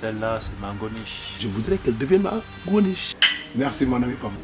Celle-là, c'est ma Goniche. Je voudrais qu'elle devienne ma Goniche. Merci mon ami Pablo.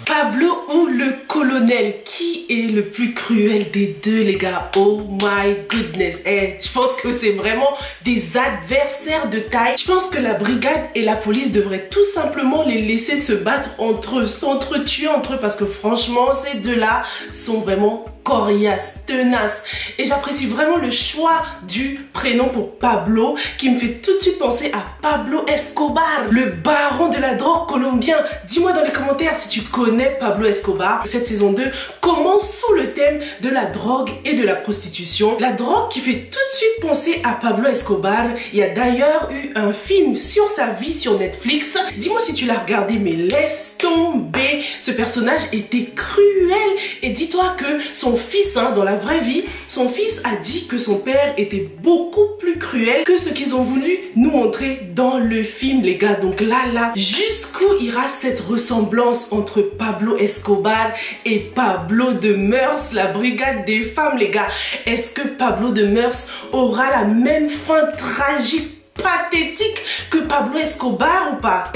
Pablo ou le colonel, qui est le plus cruel des deux les gars? Oh my goodness. Je pense que c'est vraiment des adversaires de taille. Je pense que la brigade et la police devraient tout simplement les laisser se battre entre eux, s'entretuer entre eux, parce que franchement ces deux-là sont vraiment coriaces, tenaces. Et j'apprécie vraiment le choix du prénom pour Pablo, qui me fait tout de suite penser à Pablo Escobar, le baron de la drogue colombien. Dis-moi dans les commentaires si tu connais Pablo Escobar. Cette saison 2 commence sous le thème de la drogue et de la prostitution. La drogue qui fait tout de suite penser à Pablo Escobar. Il y a d'ailleurs eu un film sur sa vie sur Netflix. Dis-moi si tu l'as regardé, mais laisse tomber. Ce personnage était cruel. Et dis-toi que son fils, dans la vraie vie, son fils a dit que son père était beaucoup plus cruel que ce qu'ils ont voulu nous montrer dans le film, les gars. Donc là, jusqu'où ira cette ressemblance entre Pablo Escobar et Pablo de Meurs, la brigade des femmes, les gars? Est-ce que Pablo de Meurs aura la même fin tragique, pathétique que Pablo Escobar ou pas?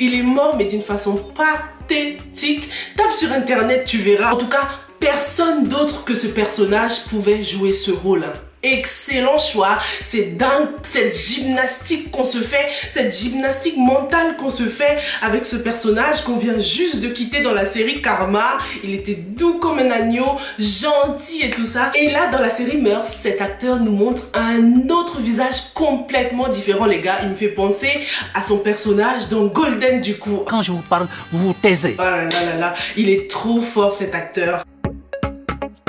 Il est mort, mais d'une façon pathétique. Tape sur internet, tu verras. En tout cas, personne d'autre que ce personnage pouvait jouer ce rôle. Excellent choix. C'est dingue cette gymnastique qu'on se fait, cette gymnastique mentale qu'on se fait avec ce personnage qu'on vient juste de quitter dans la série Karma. Il était doux comme un agneau, gentil et tout ça. Et là, dans la série Meurs, cet acteur nous montre un autre visage complètement différent, les gars. Il me fait penser à son personnage dans Golden, du coup. Quand je vous parle, vous vous taisez. Oh là là là là, il est trop fort cet acteur.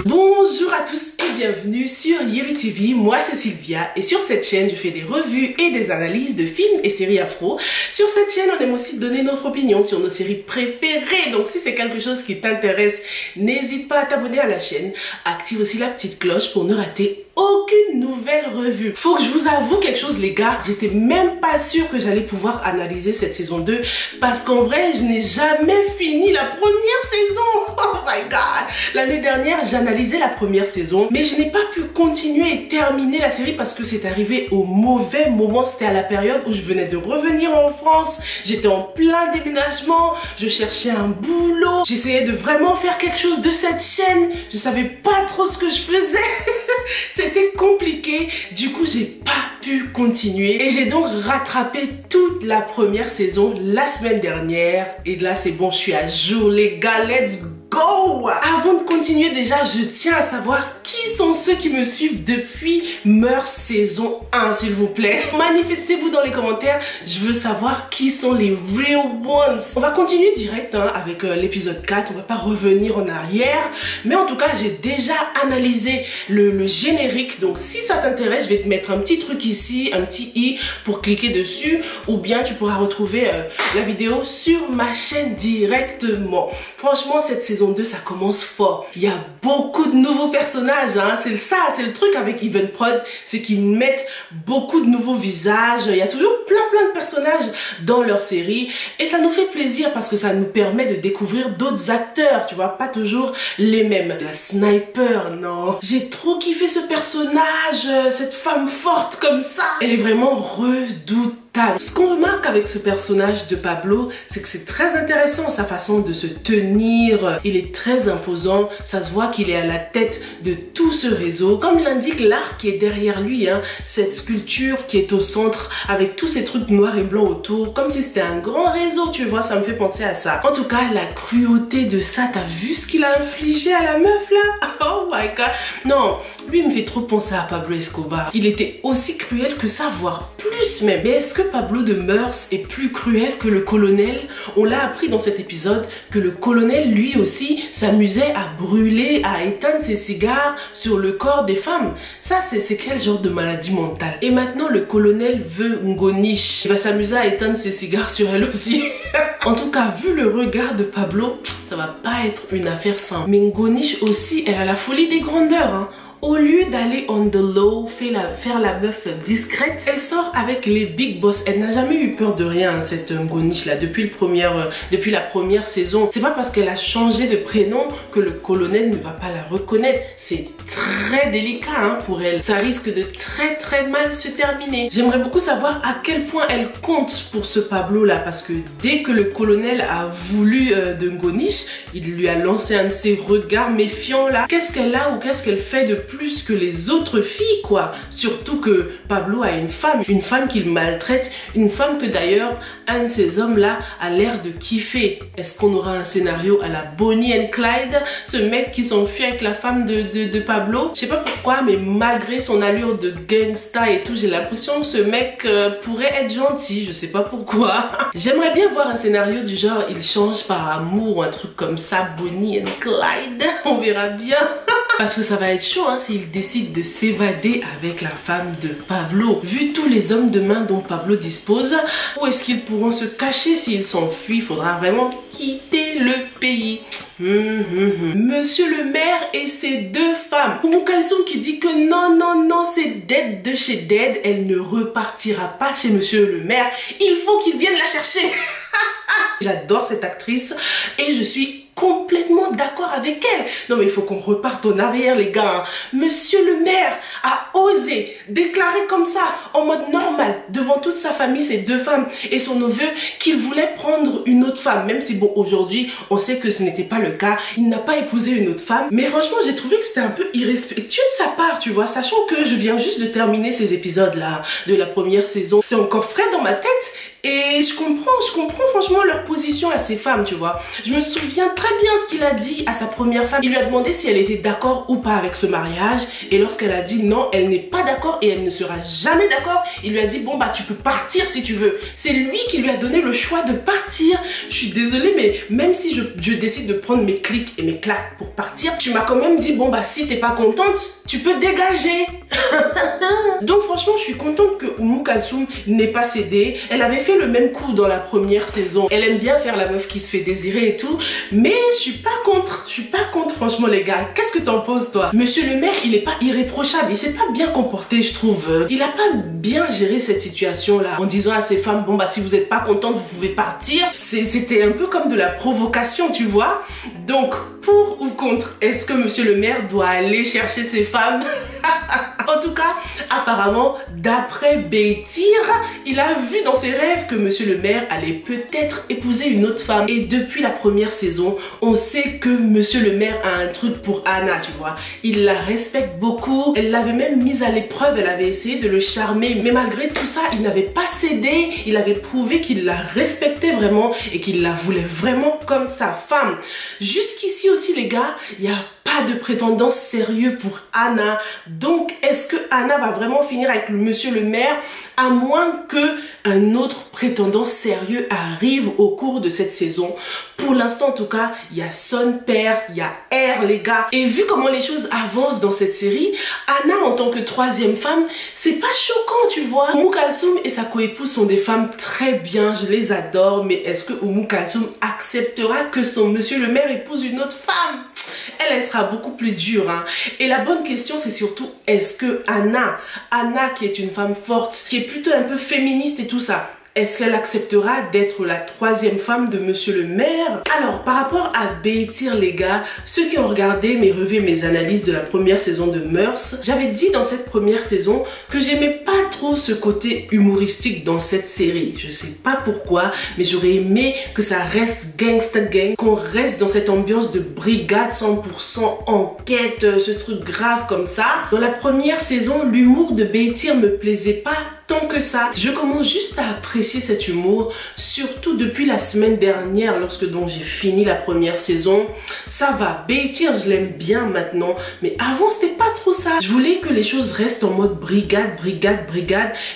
Bonjour à tous et bienvenue sur Yeri TV, moi c'est Sylvia et sur cette chaîne je fais des revues et des analyses de films et séries afro. Sur cette chaîne on aime aussi donner notre opinion sur nos séries préférées, donc si c'est quelque chose qui t'intéresse, n'hésite pas à t'abonner à la chaîne, active aussi la petite cloche pour ne rater aucune nouvelle revue. Faut que je vous avoue quelque chose les gars, j'étais même pas sûre que j'allais pouvoir analyser cette saison 2 parce qu'en vrai je n'ai jamais fini la première saison. Oh my god, l'année dernière j'analysais la première saison mais je n'ai pas pu continuer et terminer la série parce que c'est arrivé au mauvais moment. C'était à la période où je venais de revenir en France, j'étais en plein déménagement, je cherchais un boulot, j'essayais de vraiment faire quelque chose de cette chaîne, je savais pas trop ce que je faisais. C'était compliqué, du coup j'ai pas pu continuer et j'ai donc rattrapé toute la première saison la semaine dernière et là c'est bon, je suis à jour les gars, let's go! Avant de continuer déjà, je tiens à savoir qui sont ceux qui me suivent depuis Meurs saison 1 s'il vous plaît. Manifestez-vous dans les commentaires, je veux savoir qui sont les real ones. On va continuer direct avec l'épisode 4, on va pas revenir en arrière, mais en tout cas j'ai déjà analysé le générique, donc si ça t'intéresse, je vais te mettre un petit truc ici, un petit i pour cliquer dessus, ou bien tu pourras retrouver la vidéo sur ma chaîne directement. Franchement cette saison 2 ça commence fort, il y a beaucoup de nouveaux personnages, c'est ça, c'est le truc avec Even Prod, c'est qu'ils mettent beaucoup de nouveaux visages, il y a toujours plein de personnages dans leur série et ça nous fait plaisir parce que ça nous permet de découvrir d'autres acteurs, tu vois, pas toujours les mêmes. La sniper, non, j'ai trop kiffé ce personnage, cette femme forte comme ça, elle est vraiment redoutable. Ce qu'on remarque avec ce personnage de Pablo, c'est que c'est très intéressant sa façon de se tenir, il est très imposant, ça se voit qu'il est à la tête de tout ce réseau. Comme l'indique l'art qui est derrière lui, cette sculpture qui est au centre avec tous ces trucs noirs et blancs autour, comme si c'était un grand réseau, tu vois, ça me fait penser à ça. En tout cas, la cruauté de ça, t'as vu ce qu'il a infligé à la meuf là? Oh my god. Non, lui il me fait trop penser à Pablo Escobar. Il était aussi cruel que ça, voire plus même. Mais est-ce que Pablo de Meurs est plus cruel que le colonel? On l'a appris dans cet épisode que le colonel lui aussi s'amusait à brûler, à éteindre ses cigares sur le corps des femmes. Ça c'est quel genre de maladie mentale? Et maintenant le colonel veut Ngoniche, il va s'amuser à éteindre ses cigares sur elle aussi. En tout cas vu le regard de Pablo, ça va pas être une affaire simple. Mais Ngoniche aussi, elle a la folie des grandeurs. Au lieu d'aller on the low, fais voulait faire la meuf discrète. Elle sort avec les big boss. Elle n'a jamais eu peur de rien, hein, cette Ngonish là, depuis la première saison. C'est pas parce qu'elle a changé de prénom que le colonel ne va pas la reconnaître. C'est très délicat hein, pour elle. Ça risque de très mal se terminer. J'aimerais beaucoup savoir à quel point elle compte pour ce Pablo là, parce que dès que le colonel a voulu de Ngonish, il lui a lancé un de ses regards méfiants là. Qu'est-ce qu'elle a ou qu'est-ce qu'elle fait de plus que les autres filles quoi? Surtout que Pablo a une femme qu'il maltraite, une femme que d'ailleurs un de ces hommes là a l'air de kiffer. Est-ce qu'on aura un scénario à la Bonnie and Clyde, ce mec qui s'enfuit avec la femme de Pablo? Je sais pas pourquoi, mais malgré son allure de gangsta et tout, j'ai l'impression que ce mec pourrait être gentil, je sais pas pourquoi. J'aimerais bien voir un scénario du genre il change par amour ou un truc comme ça, Bonnie and Clyde, on verra bien. Parce que ça va être chaud hein, s'il décide de s'évader avec la femme de Pablo. Vu tous les hommes de main dont Pablo dispose, où est-ce qu'ils pourront se cacher s'ils s'enfuient? Il faudra vraiment quitter le pays. Monsieur le maire et ses deux femmes. Oumou Kalsoum qui dit que non, c'est dead de chez dead. Elle ne repartira pas chez monsieur le maire. Il faut qu'il vienne la chercher. J'adore cette actrice et je suis complètement d'accord avec elle. Non mais il faut qu'on reparte en arrière les gars. Monsieur le maire a osé déclarer comme ça, en mode normal, devant toute sa famille, ses deux femmes et son neveu, qu'il voulait prendre une autre femme. Même si bon, aujourd'hui, on sait que ce n'était pas le cas. Il n'a pas épousé une autre femme. Mais franchement, j'ai trouvé que c'était un peu irrespectueux de sa part, tu vois. Sachant que je viens juste de terminer ces épisodes-là de la première saison. C'est encore frais dans ma tête. Et je comprends franchement leur position à ces femmes, tu vois. Je me souviens très bien ce qu'il a dit à sa première femme. Il lui a demandé si elle était d'accord ou pas avec ce mariage. Et lorsqu'elle a dit non, elle n'est pas d'accord et elle ne sera jamais d'accord, il lui a dit bon bah tu peux partir si tu veux. C'est lui qui lui a donné le choix de partir. Je suis désolée mais même si je décide de prendre mes clics et mes claques pour partir, tu m'as quand même dit bon bah si t'es pas contente, tu peux dégager. Donc franchement je suis contente que Oumou Kalsoum n'ait pas cédé. Elle avait fait le même coup dans la première saison. Elle aime bien faire la meuf qui se fait désirer et tout, mais je suis pas contre franchement les gars. Qu'est-ce que t'en penses toi? Monsieur le maire il est pas irréprochable, il s'est pas bien comporté je trouve. Il a pas bien géré cette situation là en disant à ses femmes bon bah si vous êtes pas contente vous pouvez partir. C'était un peu comme de la provocation tu vois. Donc pour ou contre, est-ce que monsieur le maire doit aller chercher ses femmes? En tout cas, apparemment, d'après Bétir, il a vu dans ses rêves que monsieur le maire allait peut-être épouser une autre femme. Et depuis la première saison, on sait que monsieur le maire a un truc pour Anna, tu vois. Il la respecte beaucoup. Elle l'avait même mise à l'épreuve. Elle avait essayé de le charmer. Mais malgré tout ça, il n'avait pas cédé. Il avait prouvé qu'il la respectait vraiment et qu'il la voulait vraiment comme sa femme. Jusqu'ici aussi, les gars, il n'y a pas de prétendant sérieux pour Anna. Donc, est-ce que Anna va vraiment finir avec monsieur le maire à moins que un autre prétendant sérieux arrive au cours de cette saison? Pour l'instant, en tout cas, il y a son père, il y a R, les gars. Et vu comment les choses avancent dans cette série, Anna, en tant que troisième femme, c'est pas choquant, tu vois. Oumou Kalsoum et sa coépouse sont des femmes très bien, je les adore. Mais est-ce que Oumou Kalsoum acceptera que son monsieur le maire épouse une autre femme? Elle sera beaucoup plus dure, hein. Et la bonne question, c'est surtout, est-ce que Anna qui est une femme forte, qui est plutôt un peu féministe et tout ça, est-ce qu'elle acceptera d'être la troisième femme de monsieur le maire? Alors, par rapport à Bétir, les gars, ceux qui ont regardé mes revues et mes analyses de la première saison de Mœurs, j'avais dit dans cette première saison que j'aimais pas trop ce côté humoristique dans cette série. Je sais pas pourquoi, mais j'aurais aimé que ça reste gangsta gang, qu'on reste dans cette ambiance de brigade 100% enquête, ce truc grave comme ça. Dans la première saison, l'humour de Bétir me plaisait pas tant que ça. Je commence juste à apprécier cet humour, surtout depuis la semaine dernière lorsque donc j'ai fini la première saison. Ça va, Bétir, je l'aime bien maintenant, mais avant c'était pas trop ça. Je voulais que les choses restent en mode brigade,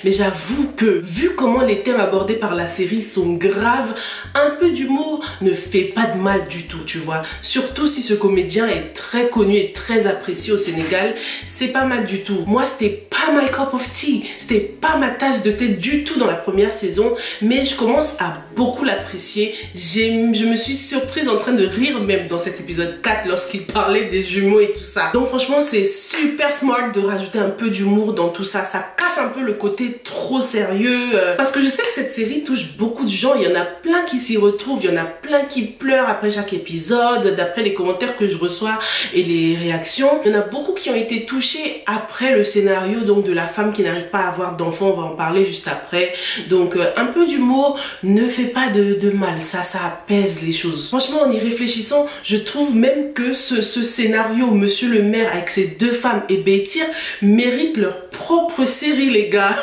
mais j'avoue que vu comment les thèmes abordés par la série sont graves, un peu d'humour ne fait pas de mal du tout, tu vois. Surtout si ce comédien est très connu et très apprécié au Sénégal, c'est pas mal du tout. Moi, c'était pas pas my cup of tea, c'était pas ma tasse de thé du tout dans la première saison, mais je commence à beaucoup l'apprécier. Je me suis surprise en train de rire même dans cet épisode 4 lorsqu'il parlait des jumeaux et tout ça. Donc franchement c'est super smart de rajouter un peu d'humour dans tout ça. Ça casse un peu le côté trop sérieux parce que je sais que cette série touche beaucoup de gens. Il y en a plein qui s'y retrouvent, il y en a plein qui pleurent après chaque épisode, d'après les commentaires que je reçois et les réactions. Il y en a beaucoup qui ont été touchés après le scénario donc de la femme qui n'arrive pas à avoir d'enfant. On va en parler juste après. Donc un peu d'humour ne fait pas de mal, ça apaise les choses. Franchement en y réfléchissant, je trouve même que ce scénario Monsieur le maire avec ses deux femmes et Bétir mérite leur propre série les gars.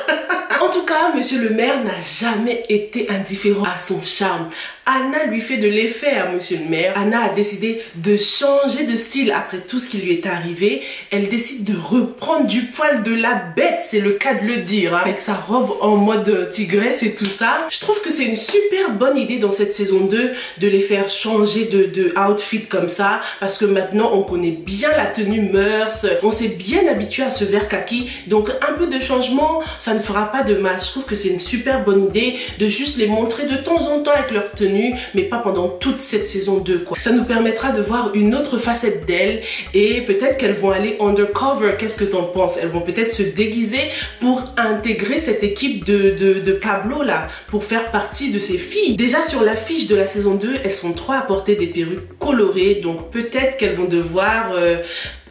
En tout cas, Monsieur le maire n'a jamais été indifférent à son charme. Anna lui fait de l'effet à Monsieur le maire. Anna a décidé de changer de style après tout ce qui lui est arrivé. Elle décide de reprendre du poil de la bête, c'est le cas de le dire, hein, avec sa robe en mode tigresse et tout ça. Je trouve que c'est une super bonne idée dans cette saison 2 de les faire changer de outfit comme ça, parce que maintenant on connaît bien la tenue mœurs, on s'est bien habitué à ce vert kaki, donc un peu de changement, ça ne fera pas de mal. Je trouve que c'est une super bonne idée de juste les montrer de temps en temps avec leur tenue, mais pas pendant toute cette saison 2 quoi. Ça nous permettra de voir une autre facette d'elles et peut-être qu'elles vont aller undercover. Qu'est-ce que t'en penses? Elles vont peut-être se déguiser pour intégrer cette équipe de Pablo là, pour faire partie de ses filles. Déjà sur l'affiche de la saison 2, elles sont 3 à porter des perruques colorées, donc peut-être qu'elles vont devoir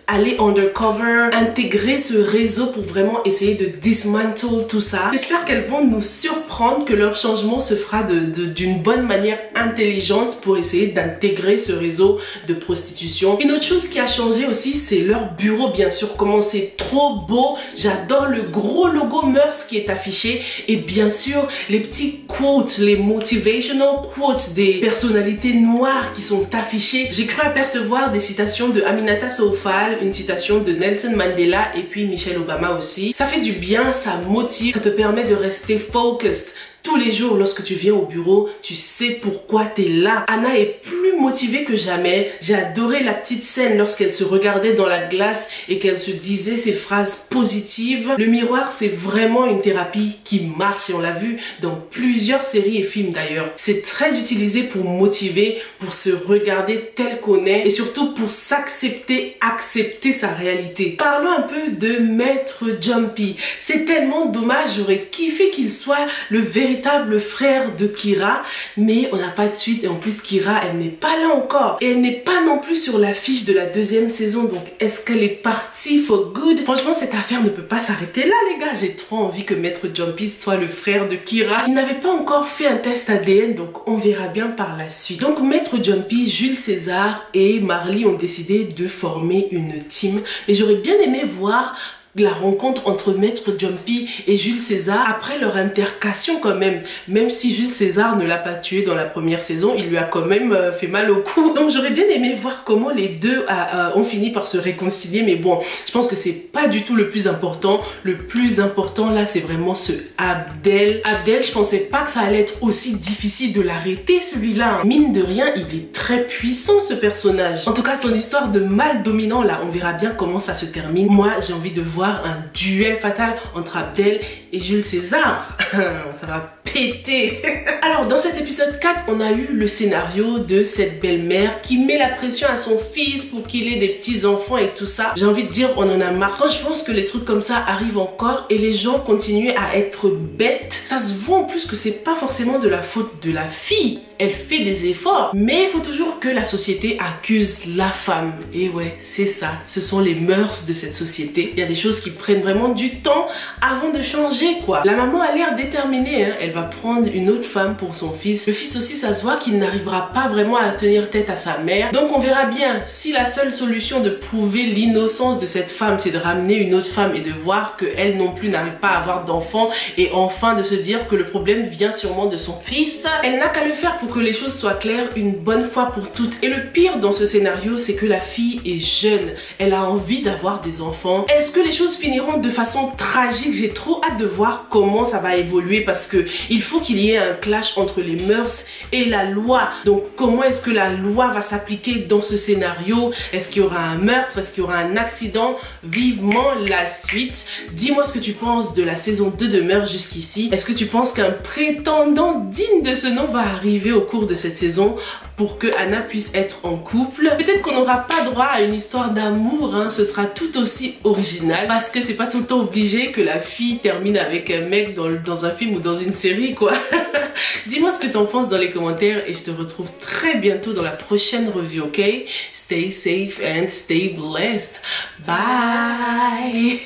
aller undercover, intégrer ce réseau pour vraiment essayer de dismantle tout ça. J'espère qu'elles vont nous surprendre, que leur changement se fera d'une bonne manière intelligente pour essayer d'intégrer ce réseau de prostitution. Une autre chose qui a changé aussi, c'est leur bureau bien sûr. Comment c'est trop beau. J'adore le gros logo Mœurs qui est affiché et bien sûr les petits quotes, les motivational quotes des personnalités noires qui sont affichées. J'ai cru apercevoir des citations de Aminata Soufal, une citation de Nelson Mandela et puis Michelle Obama aussi. Ça fait du bien, ça motive, ça te permet de rester focused. Tous les jours, lorsque tu viens au bureau, tu sais pourquoi tu es là. Anna est plus motivée que jamais. J'ai adoré la petite scène lorsqu'elle se regardait dans la glace et qu'elle se disait ces phrases positives. Le miroir, c'est vraiment une thérapie qui marche et on l'a vu dans plusieurs séries et films d'ailleurs. C'est très utilisé pour motiver, pour se regarder tel qu'on est et surtout pour s'accepter, accepter sa réalité. Parlons un peu de Maître Jumpy. C'est tellement dommage, j'aurais kiffé qu'il soit le véritable frère de Kira, mais on n'a pas de suite et en plus Kira elle n'est pas là encore et elle n'est pas non plus sur l'affiche de la deuxième saison, donc est-ce qu'elle est partie for good? Franchement cette affaire ne peut pas s'arrêter là les gars, j'ai trop envie que Maître Jumpy soit le frère de Kira. Il n'avait pas encore fait un test ADN donc on verra bien par la suite. Donc Maître Jumpy, Jules César et Marley ont décidé de former une team, mais j'aurais bien aimé voir la rencontre entre Maître Jumpy et Jules César après leur intercation quand même. Même si Jules César ne l'a pas tué dans la première saison, il lui a quand même fait mal au cou. Donc j'aurais bien aimé voir comment les deux ont fini par se réconcilier. Mais bon, je pense que c'est pas du tout le plus important. Le plus important là, c'est vraiment ce Abdel. Abdel, je pensais pas que ça allait être aussi difficile de l'arrêter celui-là. Mine de rien, il est très puissant ce personnage. En tout cas, son histoire de mâle dominant là, on verra bien comment ça se termine. Moi, j'ai envie de voir un duel fatal entre Abdel et Jules César. Ça va péter. Alors dans cet épisode 4, on a eu le scénario de cette belle-mère qui met la pression à son fils pour qu'il ait des petits enfants et tout ça. J'ai envie de dire on en a marre. Je pense que les trucs comme ça arrivent encore et les gens continuent à être bêtes. Ça se voit en plus que c'est pas forcément de la faute de la fille. Elle fait des efforts, mais il faut toujours que la société accuse la femme. Et ouais, c'est ça. Ce sont les mœurs de cette société. Il y a des choses qui prennent vraiment du temps avant de changer, quoi. La maman a l'air déterminée, hein. Elle va prendre une autre femme pour son fils. Le fils aussi, ça se voit qu'il n'arrivera pas vraiment à tenir tête à sa mère. Donc on verra bien si la seule solution de prouver l'innocence de cette femme, c'est de ramener une autre femme et de voir qu'elle non plus n'arrive pas à avoir d'enfant et enfin de se dire que le problème vient sûrement de son fils. Elle n'a qu'à le faire pour que les choses soient claires une bonne fois pour toutes. Et le pire dans ce scénario, c'est que la fille est jeune. Elle a envie d'avoir des enfants. Est-ce que les choses choses finiront de façon tragique. J'ai trop hâte de voir comment ça va évoluer parce que il faut qu'il y ait un clash entre les mœurs et la loi. Donc comment est-ce que la loi va s'appliquer dans ce scénario? Est-ce qu'il y aura un meurtre? Est-ce qu'il y aura un accident? Vivement la suite. Dis-moi ce que tu penses de la saison 2 de Mœurs jusqu'ici. Est-ce que tu penses qu'un prétendant digne de ce nom va arriver au cours de cette saison pour que Anna puisse être en couple? Peut-être qu'on n'aura pas droit à une histoire d'amour, hein. Ce sera tout aussi original parce que c'est pas tout le temps obligé que la fille termine avec un mec dans un film ou dans une série, quoi. Dis-moi ce que t'en penses dans les commentaires et je te retrouve très bientôt dans la prochaine revue, ok? Stay safe and stay blessed. Bye.